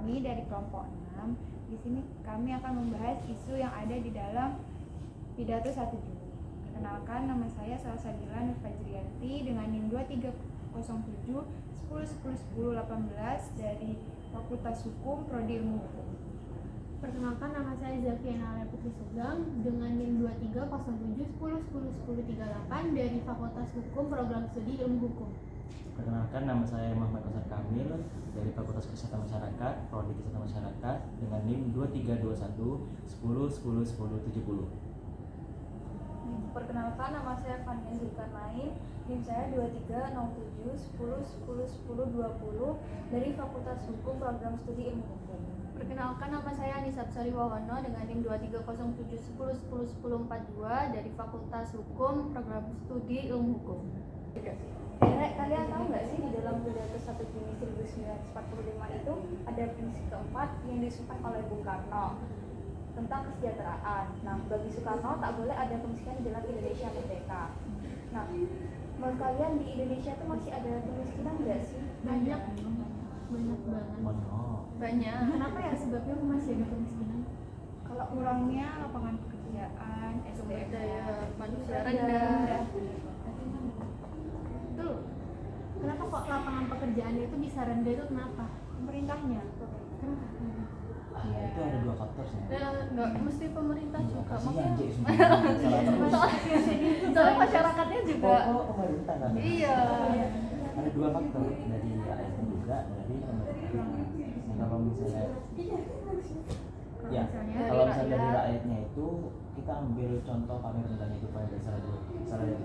kami dari kelompok 6. Di sini kami akan membahas isu yang ada di dalam pidato 1 Juni. Perkenalkan, nama saya Salsabila Nur Fajriyanti dengan NIM 2307 10 10 10 18 dari Fakultas Hukum Prodi Ilmu Hukum. Perkenalkan, nama saya Zafiana Putri Sugeng dengan NIM 2307 10 10 10 38 dari Fakultas Hukum Program Studi Ilmu Hukum. Perkenalkan, nama saya Muhammad Qasar Kamil dari Fakultas Kesehatan Masyarakat, Prodi Kesehatan Masyarakat dengan NIM 2321 10 10 10 70. Perkenalkan, nama saya Fania Zulkarnain, NIM saya 2307 10 10 10 20 dari Fakultas Hukum Program Studi Ilmu Hukum. Perkenalkan, nama saya Anissa Sari Wawono dengan NIM 2307 10 10 10 42 dari Fakultas Hukum Program Studi Ilmu Hukum. Kalian tahu nggak sih di dalam pidato 1 Juni 1945 itu ada prinsip keempat yang disumpahkan oleh Bung Karno tentang kesejahteraan. Nah, bagi Soekarno tak boleh ada kemiskinan di dalam Indonesia merdeka. Nah, menurut kalian di Indonesia itu masih ada kemiskinan nggak sih? Banyak banget. Banyak. Kenapa ya sebabnya masih ada kemiskinan? Kalau kurangnya lapangan pekerjaan, Sumber SDM daya manusia rendah. rendah. Betul. Kenapa kok lapangan pekerjaannya itu bisa rendah, itu kenapa? Pemerintahnya. Kenapa? Itu ada dua faktor sih. Nggak mesti pemerintah juga, Kasihan makanya Cik semua salah terus. soalnya masyarakatnya juga. Pemerintah kan. Iya. Ada dua faktor, dari rakyat juga dari pemerintah. Nah, kalau misalnya kalau misalnya dari rakyatnya itu kita ambil contoh kami tentang itu pada salah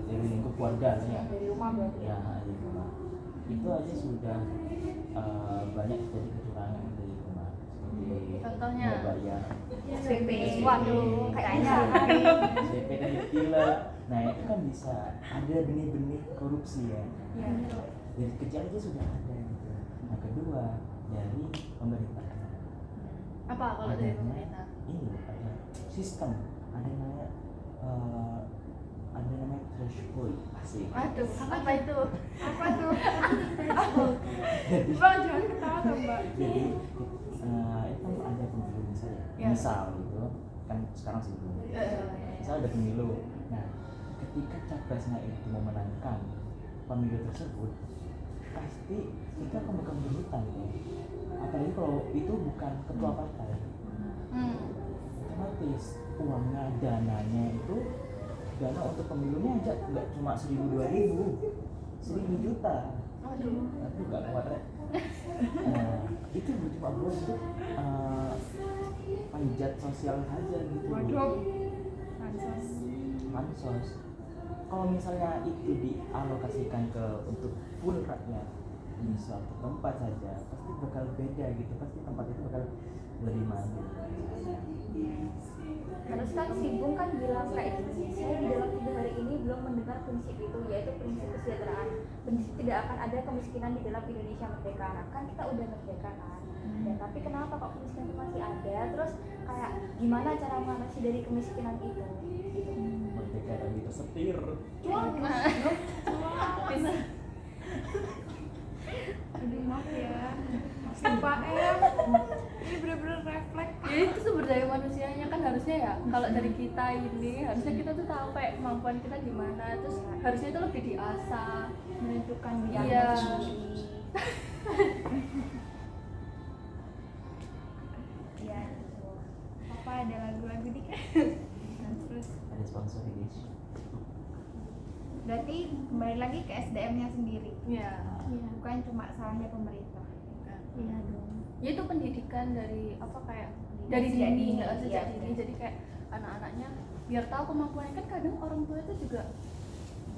dari lingkup keluarga ya. Dari rumah berarti. Ya, dari rumah. Itu aja sudah banyak terjadi kecurangan dari rumah. Seperti Contohnya? nggak bayar SPP. Waduh, kayaknya SPP dan ditilang. Nah, itu kan bisa ada benih-benih korupsi ya. Dari kecil aja sudah ada gitu. Nah, kedua dari pemerintah. Apa kalau dari pemerintah? Ini ada sistem, ada namanya threshold. Asik. Aduh, apa itu? Apa tuh? Bang, jangan ketawa dong, Mbak. Jadi itu ada pemilu misalnya. Ya. Misal gitu kan sekarang sih belum. Misal ada pemilu. Nah, ketika capresnya itu memenangkan pemilu tersebut, pasti kita akan bakal berhutang ya. Apalagi kalau itu bukan ketua partai. Otomatis uangnya, dananya itu dana untuk pemilunya aja nggak cuma 1.000 2.000, 1.000 juta. Aduh. Aku nggak kuat ya. Itu cuma buat untuk panjat sosial saja gitu. Waduh. Bansos. Kalau misalnya itu dialokasikan untuk full rakyat di suatu tempat saja, pasti bakal beda gitu. Pasti tempat itu bakal lebih maju. Terus kan si Bung kan bilang kayak gini, saya di dalam 3 hari ini belum mendengar prinsip itu, yaitu prinsip kesejahteraan. Prinsip tidak akan ada kemiskinan di dalam Indonesia merdeka. Nah, kan kita udah merdeka kan. Ya, tapi kenapa kok kemiskinan itu masih ada? Terus kayak gimana cara mengatasi dari kemiskinan itu? Gitu. Merdeka tapi tersetir. Aduh, maaf ya. Pak M, ini bener-bener refleks. Ya itu sumber daya manusianya kan harusnya ya. Kalau dari kita ini harusnya kita tuh tahu kayak kemampuan kita gimana. Terus harusnya itu lebih diasah, Menentukan Iya. bidang sendiri. Ya, gitu. Apa ada lagu-lagu dikit? Nah, terus Ada sponsor ya guys. berarti kembali lagi ke SDM-nya sendiri. Iya. Bukan cuma salahnya pemerintah. Iya dong. Ya itu pendidikan dari apa kayak Dari dari sejak dini, dini, nggak sejak iya. dini. Jadi kayak anak-anaknya biar tahu kemampuannya, kan kadang orang tua itu juga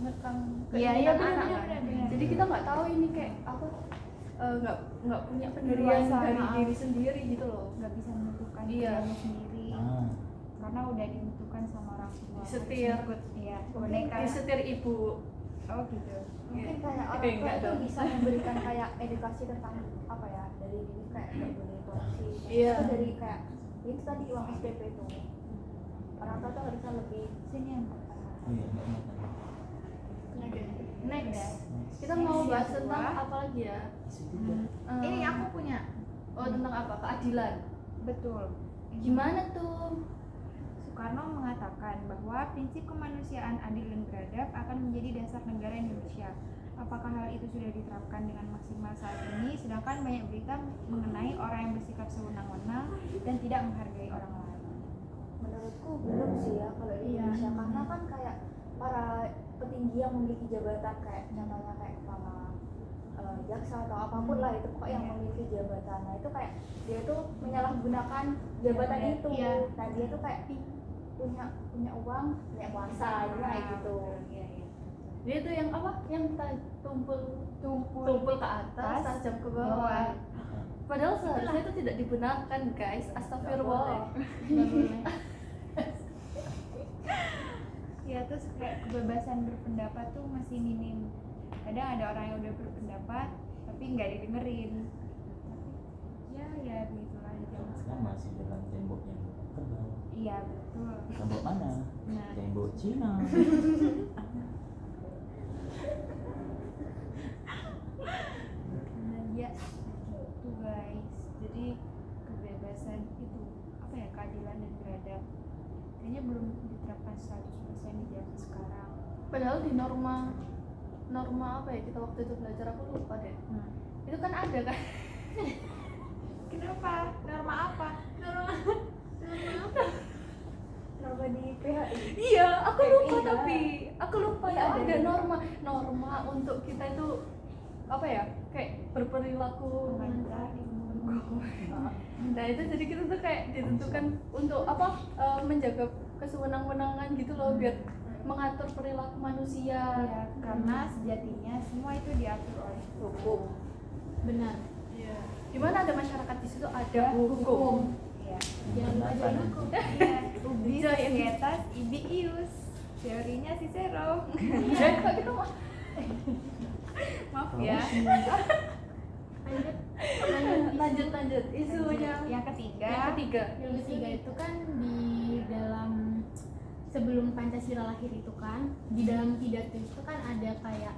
ngekang Iya, keinginan benar, anak benar, kan. benar. Jadi kita nggak tahu ini kayak apa nggak punya pendirian Dewasa, dari maaf. diri sendiri gitu loh. Nggak bisa menentukan Iya. pilihannya sendiri. Karena udah ditentukan sama orang tua. Disetir. Harus ikut, iya, boneka. Disetir ibu. Oh gitu. Mungkin kayak orang tua Enggak itu dong. bisa memberikan kayak edukasi tentang apa ya, dari dini kayak nggak boleh korupsi. Iya. Itu dari kayak itu tadi uang SPP itu. Orang tua tuh harusnya lebih Sini yang Oh iya, next. Kita mau Next bahas yang tentang kedua. apa lagi ya? Isi juga. Ini aku punya Oh, tentang apa? Keadilan. Betul. Gimana tuh? Soekarno mengatakan bahwa prinsip kemanusiaan adil dan beradab akan menjadi dasar negara Indonesia. Apakah hal itu sudah diterapkan dengan maksimal saat ini? Sedangkan banyak berita mengenai orang yang bersikap sewenang-wenang dan tidak menghargai orang lain. Menurutku belum sih ya kalau di Iya. Indonesia, karena kan kayak para petinggi yang memiliki jabatan kayak contohnya kayak kepala jaksa atau apapun lah itu pokoknya yang memiliki jabatan. Nah itu kayak dia tuh menyalahgunakan jabatan Iya. itu. Iya. Nah dia tuh kayak punya uang, punya kuasa, itu kayak gitu. Iya, iya. Dia tuh yang apa? Yang tumpul ke atas, tajam ke bawah. Padahal seharusnya itu tidak dibenarkan, guys. Astagfirullah. Nggak boleh. Ya terus kayak kebebasan berpendapat tuh masih minim. Kadang ada orang yang udah berpendapat tapi nggak didengerin. Tapi ya begitulah zaman Sekarang sekarang. masih dalam tembok yang tebal. Iya betul. Tembok mana? Nah, Tembok Cina. nah ya gitu guys. Jadi kebebasan itu apa ya, keadilan dan beradab kayaknya belum diterapkan 100% di zaman sekarang. Padahal di norma apa ya kita waktu itu belajar, aku lupa deh. Nah, Itu kan ada kan? kenapa? Norma apa? Norma di PHI. Iya, Iya, aku lupa Iya. tapi aku lupa Iya, ya ada. ada norma untuk kita itu apa ya, kayak berperilaku. Nah itu jadi kita tuh kayak ditentukan untuk apa, menjaga kesewenang-wenangan gitu loh, biar mengatur perilaku manusia. Ya, karena sejatinya semua itu diatur oleh Hukum. Benar. Iya. Dimana ada masyarakat di situ ada hukum. Iya. Jangan lupa jadi hukum. Iya, ubi Joy. societas ibi ius. Teorinya Cicero. Dan kok kita Maaf ya. lanjut isunya. Yang ketiga. Yang ketiga. Yang ketiga itu kan di dalam sebelum Pancasila lahir itu kan di dalam pidato itu kan ada kayak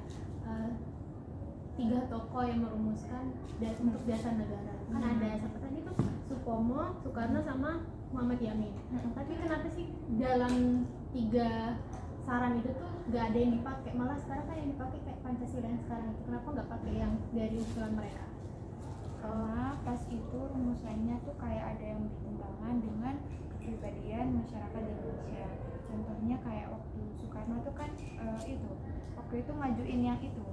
3 tokoh yang merumuskan untuk dasar negara. Kan ada siapa tadi tuh, Supomo, Soekarno sama Muhammad Yamin. Tapi kenapa sih dalam 3 saran itu tuh gak ada yang dipakai, malah sekarang kan yang dipakai kayak Pancasila yang sekarang itu, kenapa nggak pakai yang dari usulan mereka? Karena pas itu rumusannya tuh kayak ada yang bertentangan dengan kepribadian masyarakat di Indonesia. Contohnya kayak waktu Soekarno tuh kan waktu itu ngajuin yang itu,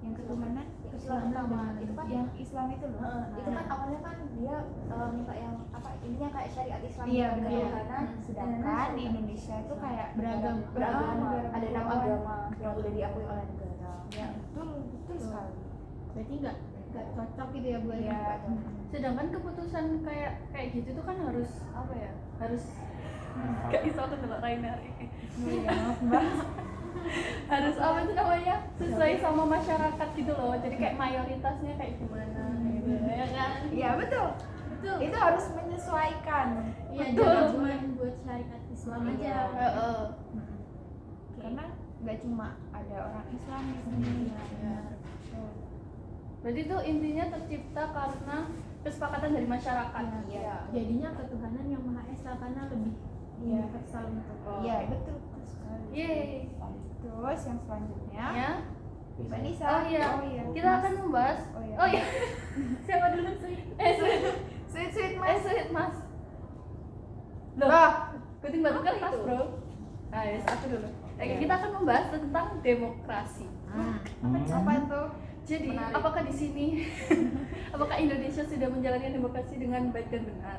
yang ketuhanan Islam utama itu kan yang Islam itu loh. itu kan awalnya kan dia minta yang apa, intinya kayak syariat Islam Iya, dan benar. ketuhanan. Sedangkan di Indonesia itu kayak Beragam. beragama, negara ada 6 kepulauan. agama yang udah diakui oleh negara. Ya, betul sekali. Berarti nggak cocok gitu ya buat Iya. Sedangkan keputusan kayak gitu tuh kan harus apa ya? Harus gak iso aku ndelok Rainer ini. Ya, maaf Mbak. Harus apa itu namanya? Sesuai sama masyarakat gitu loh. Jadi kayak mayoritasnya kayak gimana gitu ya kan? Iya, betul. Betul. Itu harus menyesuaikan. Iya, Betul. jangan cuma buat syarikat Islam aja. Iya. Heeh. Karena nggak cuma ada orang Islam di sini. Iya. Berarti itu intinya tercipta karena kesepakatan dari masyarakat. Iya. Jadinya ketuhanan yang Maha Esa karena lebih Iya. universal untuk Iya, betul sekali. Yeay. Terus yang selanjutnya, Ya. Mbak Nisa. Oh iya. Kita Mas. akan membahas. Oh iya. Oh iya. Siapa dulu sih? Sweet. Sweet Mas. Sweet Mas. Loh, Gunting batu Apa kertas, itu? bro. Nah, yes, aku dulu. Iya. Kita akan membahas tentang demokrasi. apa tuh? Jadi, Menarik. apakah di sini apakah Indonesia sudah menjalankan demokrasi dengan baik dan benar?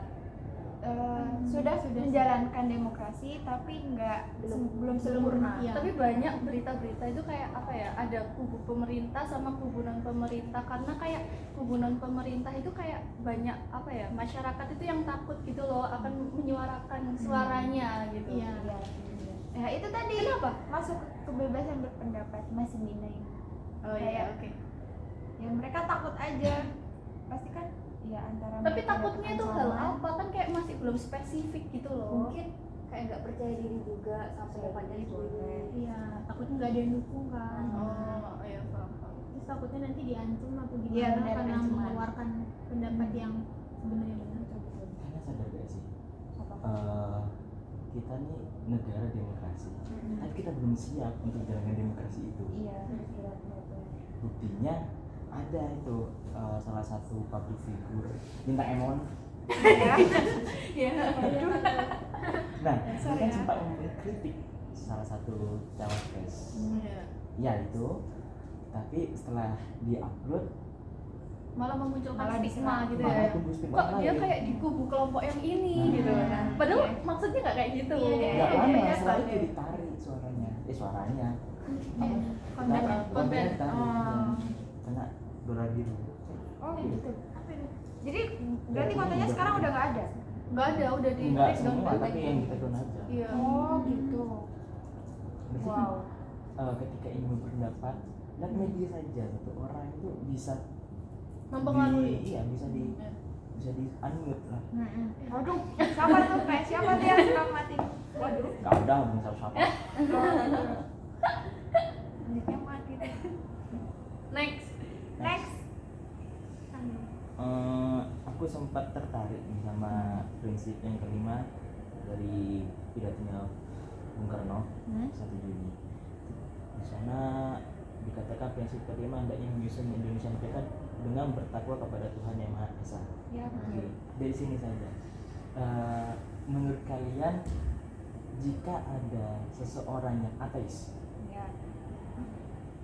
Sudah menjalankan demokrasi tapi belum sempurna. Iya. Tapi banyak berita-berita itu kayak apa ya? Ada kubu pemerintah sama kubu non pemerintah, karena kayak kubu non pemerintah itu kayak banyak apa ya? Masyarakat itu yang takut gitu loh akan menyuarakan suaranya gitu. Iya. Nah, itu tadi Kenapa? masuk kebebasan berpendapat masih minim. Oh iya, oke. Ya mereka takut aja. Pasti kan ya antara Tapi mereka takutnya dapat itu hal ancaman. apa, kan kayak masih belum spesifik gitu loh. Mungkin kayak nggak percaya diri juga sampai dapatnya boleh. Iya, takutnya nggak ada yang dukung kan. Oh iya, paham. Terus takutnya nanti diancam atau Iya, gimana benar, karena ancaman. mengeluarkan pendapat yang sebenarnya benar. Kalian sadar gak sih? Apa? Kita nih negara demokrasi, tapi kita belum siap untuk jalankan demokrasi itu. Iya, betul. Buktinya ada itu salah satu public figure minta Emon. Iya. Nah, Dasar dia kan ya. sempat mengkritik salah satu cawapres. Iya. Ya itu, tapi setelah di-upload Malah memunculkan Malah stigma diserang. gitu malah ya. tumbuh stigma Kok dia lain. kayak di kubu kelompok yang ini Nah. gitu kan. Padahal maksudnya nggak kayak gitu. Iya, Nggak iya, lama iya, setelah iya. itu ditarik suaranya. Konten. Kontennya ditarik, Oh. kena dolar biru. Oh gitu. Jadi berarti kontennya sekarang udah nggak ada. Nggak ada, udah di Enggak take down semua, gitu. tapi yang kita down aja. Iya. Oh gitu. Berarti Wow. ketika ingin berpendapat, dan media saja satu orang itu bisa Mempengaruhi. iya bisa di unmute lah. Waduh, siapa tuh kayak siapa tuh yang suka mati? Waduh. Nggak ada belum siapa. Mic-nya mati deh. Next. Next. Aku sempat tertarik nih sama prinsip yang kelima dari pidatonya Bung Karno 1 Juni. Di sana dikatakan prinsip kelima hendaknya menyusun Indonesia kita dengan bertakwa kepada Tuhan Yang Maha Esa. Ya, Oke, dari sini saja. Menurut kalian, jika ada seseorang yang ateis ya.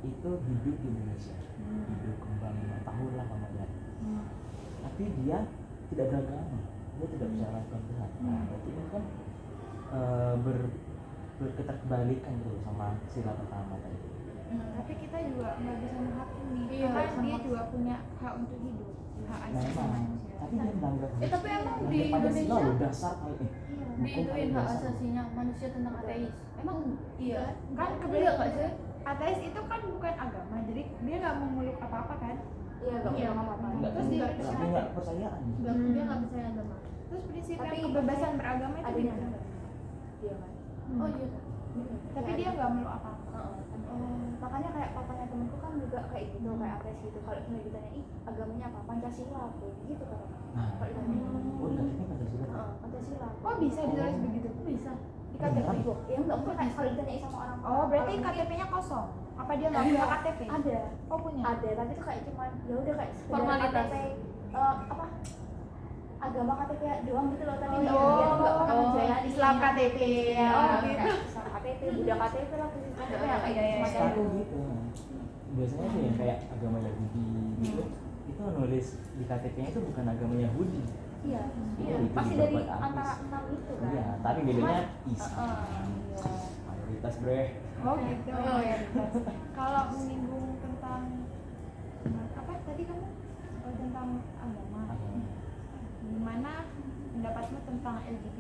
itu hidup di Indonesia, hidup kembang 5 tahun lah namanya, tapi dia tidak beragama, dia tidak percaya Tuhan Tuhan. Nah, berarti ini kan berketerbalikan gitu loh sama sila pertama tadi. Tapi kita juga nggak bisa menghakimi. Iya, Karena sama. dia juga punya hak untuk hidup, hak asasi Memang, manusia. tapi dia melanggar Tapi emang di melanggar Pancasila Indonesia loh, dasar kayak diituin hak asasinya manusia tentang ateis. Emang iya. Kan Iya kebetulan nggak sih? ateis itu kan bukan agama, jadi dia nggak memeluk apa-apa kan. Iya, nggak Iya. punya apa-apa. nggak Terus punya dia- nggak punya kepercayaan. Dia nggak percaya agama. Terus prinsip Tapi yang kebebasan beragama itu Ada gimana? Iya kan. Oh iya. Tapi dia nggak meluk apa-apa. Makanya kayak papanya temenku kan juga kayak gitu, kayak ateis gitu. Kalau misalnya ditanya, ih agamanya apa? Pancasila aku, gitu kan. Nah, Kalau ditanya, oh negatifnya Pancasila. Pancasila. Oh bisa ditulis begitu? Bisa. Di KTP kok. Ya enggak mungkin kayak kalau ditanya sama orang. Oh berarti kalau mungkin KTP-nya kosong? Apa dia nggak punya KTP? ada, Oh punya. ada, tapi itu kayak cuman ya udah kayak sekedar Formalitas. KTP apa agama KTP doang gitu loh, tapi Oh, dia tuh nggak pernah oh, ngejalanin Islam KTP ya. Oh, Oh, gitu. gitu. Islam KTP, Buddha KTP lah, Buddhis KTP ya kayak Iya, iya, semacam Setahu itu. gitu. Biasanya tuh yang kayak agama Yahudi gitu, itu nulis di KTP-nya itu bukan agama Yahudi. Iya, Iya, itu pasti juga dari buat habis. antara 6 itu kan. Iya, tapi bedanya Cuman, Islam. iya. Mayoritas bre. Oh gitu. Kalau menyinggung tentang apa tadi kamu? Oh, tentang agama. Gimana pendapatmu tentang LGBT?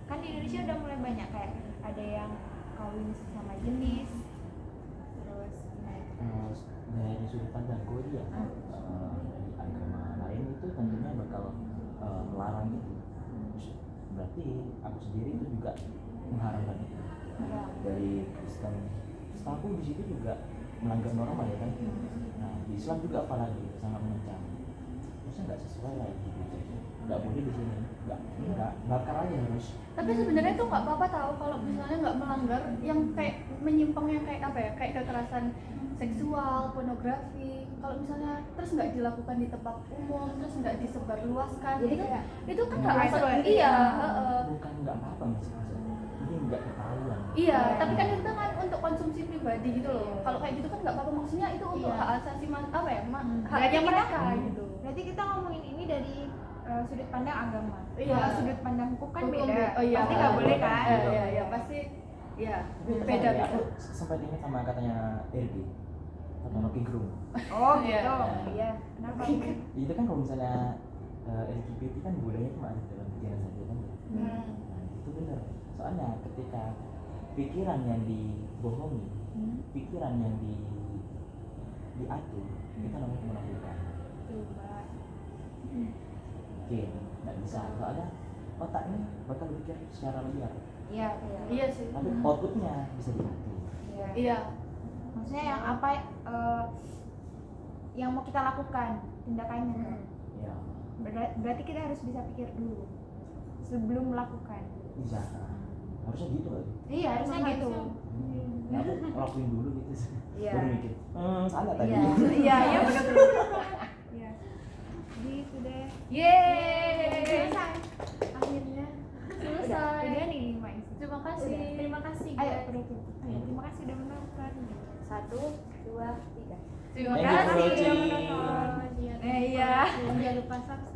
Kan di Indonesia udah mulai banyak kayak ada yang kawin sesama jenis. Terus Dari sudut pandang gue ya, dari agama lain itu tentunya bakal melarang itu. Berarti aku sendiri itu juga mengharamkan itu. Dari Kristen, setahu di situ juga melanggar norma ya kan. Nah di Islam juga apalagi sangat mengancam. Maksudnya nggak sesuai lah gitu. Nggak boleh di sini, nggak bakar aja harus. Tapi sebenarnya tuh nggak apa-apa tahu kalau misalnya nggak melanggar yang kayak menyimpang yang kayak apa ya, kayak kekerasan seksual, pornografi. Kalau misalnya terus nggak dilakukan di tempat umum, terus nggak disebarluaskan, Jadi kayak itu kan nggak nggak sesuai. iya, Bukan nggak apa-apa maksudnya. Ini nggak ketahuan. iya. Tapi kan itu kan untuk konsumsi pribadi gitu loh. Kalau kayak gitu kan nggak apa-apa, maksudnya itu untuk Iya. hak asasi apa ya, Berarti haknya kita- mereka gitu. Berarti kita ngomongin ini dari sudut pandang agama. Iya. Kalau sudut pandang hukum kan Hukum beda. oh iya. Pasti nggak boleh kan? Iya, pasti. Iya, Tapi beda. ya, aku sempat ingat sama katanya RG atau Rocky Gerung. Oh Iya. gitu. Iya. Kenapa? Itu kan kalau misalnya LGBT kan budaya cuma ada dalam pikiran saja kan. Nah, itu benar. Soalnya ketika pikiran yang dibohongi, pikiran yang diatur, itu namanya kemunafikan. Coba. Oke, nggak bisa. Soalnya otak ini bakal berpikir secara liar, Iya. Iya sih. tapi outputnya bisa diatur. Iya. Iya. Maksudnya yang apa yang mau kita lakukan tindakannya kan? Ya, Berarti kita harus bisa pikir dulu sebelum melakukan. Bisa. Harusnya gitu kan. Iya, harusnya Emang gitu. Nah, aku ngelakuin dulu gitu. Iya. Baru mikir. Salah tadi. Iya. Iya, iya benar. Iya. Jadi sudah. Yeay. Selesai. Akhirnya Udah selesai. nih 5 isi. Terima kasih. Terima kasih. Ayo, guys. udah tutup. Ayo, terima kasih udah menonton. 1, 2, 3. Terima Thank you for kasih. watching. Iya. Iya. Jangan lupa subscribe.